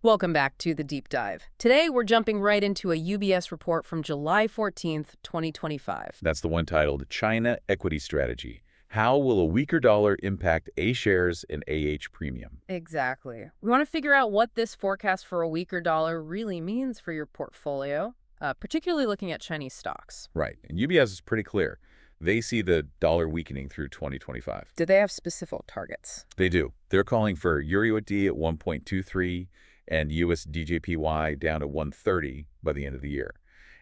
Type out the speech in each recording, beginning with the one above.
Welcome back to the deep dive. Today, we're jumping right into a UBS report from July 14th, 2025. That's the one titled China Equity Strategy. How will a weaker dollar impact A shares and AH premium? Exactly. We want to figure out what this forecast for a weaker dollar really means for your portfolio, particularly looking at Chinese stocks. Right. And UBS is pretty clear. They see the dollar weakening through 2025. Do they have specific targets? They do. They're calling for EUR/USD at 1.23 and USD/JPY down to 130 by the end of the year.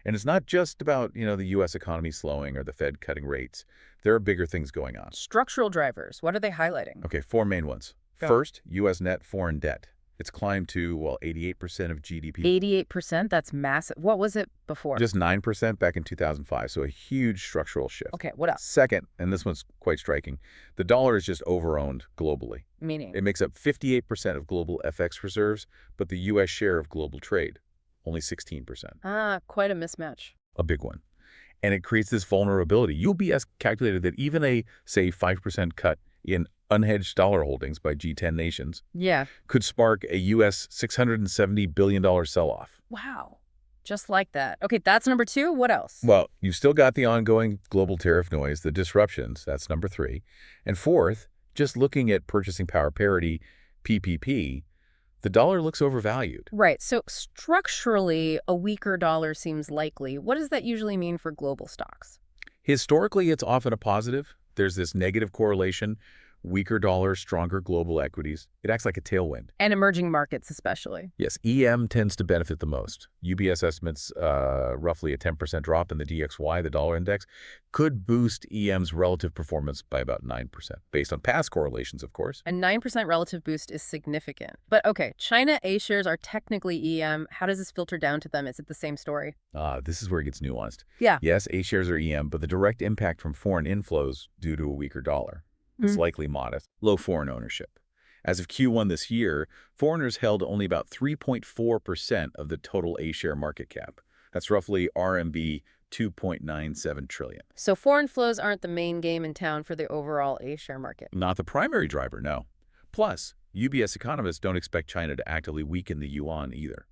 And it's not just about, the U.S. economy slowing or the Fed cutting rates. There are bigger things going on. Structural drivers. What are they highlighting? Okay, four main ones. Go. First, U.S. net foreign debt. It's climbed to, 88% of GDP. 88%? That's massive. What was it before? Just 9% back in 2005, so a huge structural shift. Okay, what else? Second, and this one's quite striking, the dollar is just overowned globally. Meaning? It makes up 58% of global FX reserves, but the U.S. share of global trade, only 16%. Quite a mismatch. A big one. And it creates this vulnerability. UBS calculated that even a, say, 5% cut in unhedged dollar holdings by G10 nations Yeah. could spark a U.S. $670 billion sell-off. Wow. Just like that. Okay, that's number two. What else? Well, you've still got the ongoing global tariff noise, the disruptions. That's number three. And fourth, just looking at purchasing power parity, PPP, the dollar looks overvalued. Right. So structurally, a weaker dollar seems likely. What does that usually mean for global stocks? Historically, it's often a positive. There's this negative correlation. Weaker dollar, stronger global equities. It acts like a tailwind. And emerging markets especially. Yes, EM tends to benefit the most. UBS estimates roughly a 10% drop in the DXY, the dollar index, could boost EM's relative performance by about 9%, based on past correlations, of course. A 9% relative boost is significant. But okay, China A shares are technically EM. How does this filter down to them? Is it the same story? This is where it gets nuanced. Yeah. Yes, A shares are EM, but the direct impact from foreign inflows due to a weaker dollar is likely modest. Low foreign ownership. As of Q1 this year, foreigners held only about 3.4% of the total A-share market cap. That's roughly RMB 2.97 trillion. So foreign flows aren't the main game in town for the overall A-share market. Not the primary driver, no. Plus, UBS economists don't expect China to actively weaken the yuan either.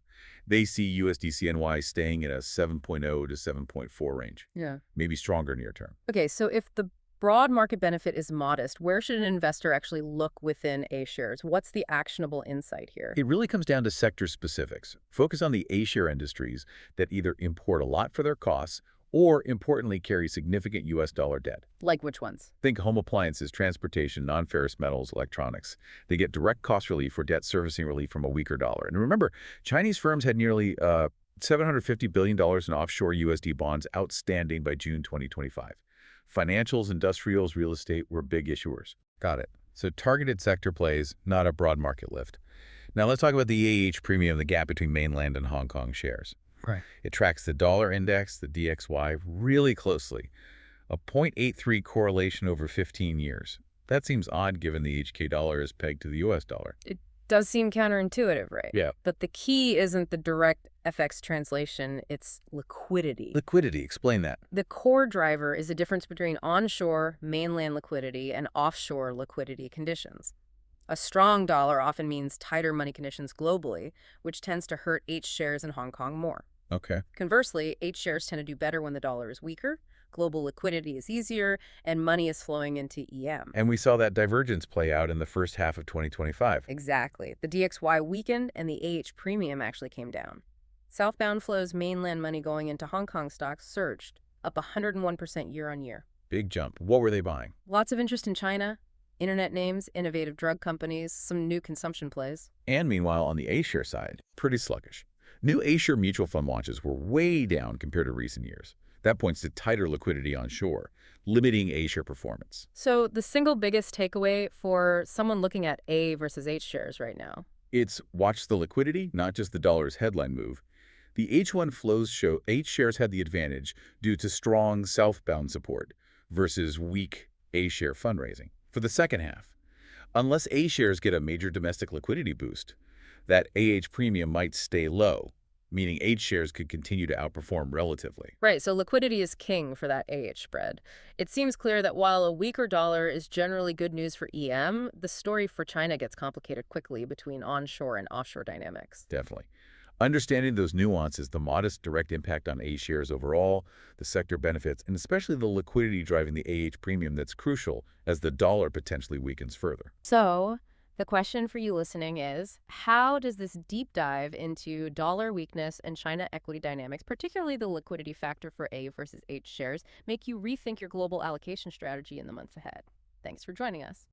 They see USD/CNY staying in a 7.0 to 7.4 range. Yeah. Maybe stronger near term. Okay, so if the broad market benefit is modest, where should an investor actually look within A-shares? What's the actionable insight here? It really comes down to sector specifics. Focus on the A-share industries that either import a lot for their costs or, importantly, carry significant U.S. dollar debt. Like which ones? Think home appliances, transportation, non-ferrous metals, electronics. They get direct cost relief or debt servicing relief from a weaker dollar. And remember, Chinese firms had nearly $750 billion in offshore USD bonds outstanding by June 2025. Financials, industrials, real estate were big issuers. Got it. So targeted sector plays, not a broad market lift. Now let's talk about the AH premium, the gap between mainland and Hong Kong shares. Right. It tracks the dollar index, the DXY, really closely. A 0.83 correlation over 15 years. That seems odd given the HK dollar is pegged to the US dollar. It does seem counterintuitive, right? Yeah. But the key isn't the direct FX translation, it's liquidity. Liquidity, explain that. The core driver is the difference between onshore mainland liquidity and offshore liquidity conditions. A strong dollar often means tighter money conditions globally, which tends to hurt H shares in Hong Kong more. Okay. Conversely, H shares tend to do better when the dollar is weaker, global liquidity is easier, and money is flowing into EM. And we saw that divergence play out in the first half of 2025. Exactly. The DXY weakened and the AH premium actually came down. Southbound flows mainland money going into Hong Kong stocks surged, up 101% year on year. Big jump. What were they buying? Lots of interest in China, internet names, innovative drug companies, some new consumption plays. And meanwhile, on the A-share side, pretty sluggish. New A-share mutual fund launches were way down compared to recent years. That points to tighter liquidity onshore, limiting A-share performance. So the single biggest takeaway for someone looking at A versus H shares right now? It's watch the liquidity, not just the dollar's headline move. The H1 flows show H shares had the advantage due to strong southbound support versus weak A-share fundraising. For the second half, unless A shares get a major domestic liquidity boost, that AH premium might stay low, meaning H shares could continue to outperform relatively. Right, so liquidity is king for that AH spread. It seems clear that while a weaker dollar is generally good news for EM, the story for China gets complicated quickly between onshore and offshore dynamics. Definitely. Understanding those nuances, the modest direct impact on A shares overall, the sector benefits, and especially the liquidity driving the AH premium that's crucial as the dollar potentially weakens further. So, the question for you listening is, how does this deep dive into dollar weakness and China equity dynamics, particularly the liquidity factor for A versus H shares, make you rethink your global allocation strategy in the months ahead? Thanks for joining us.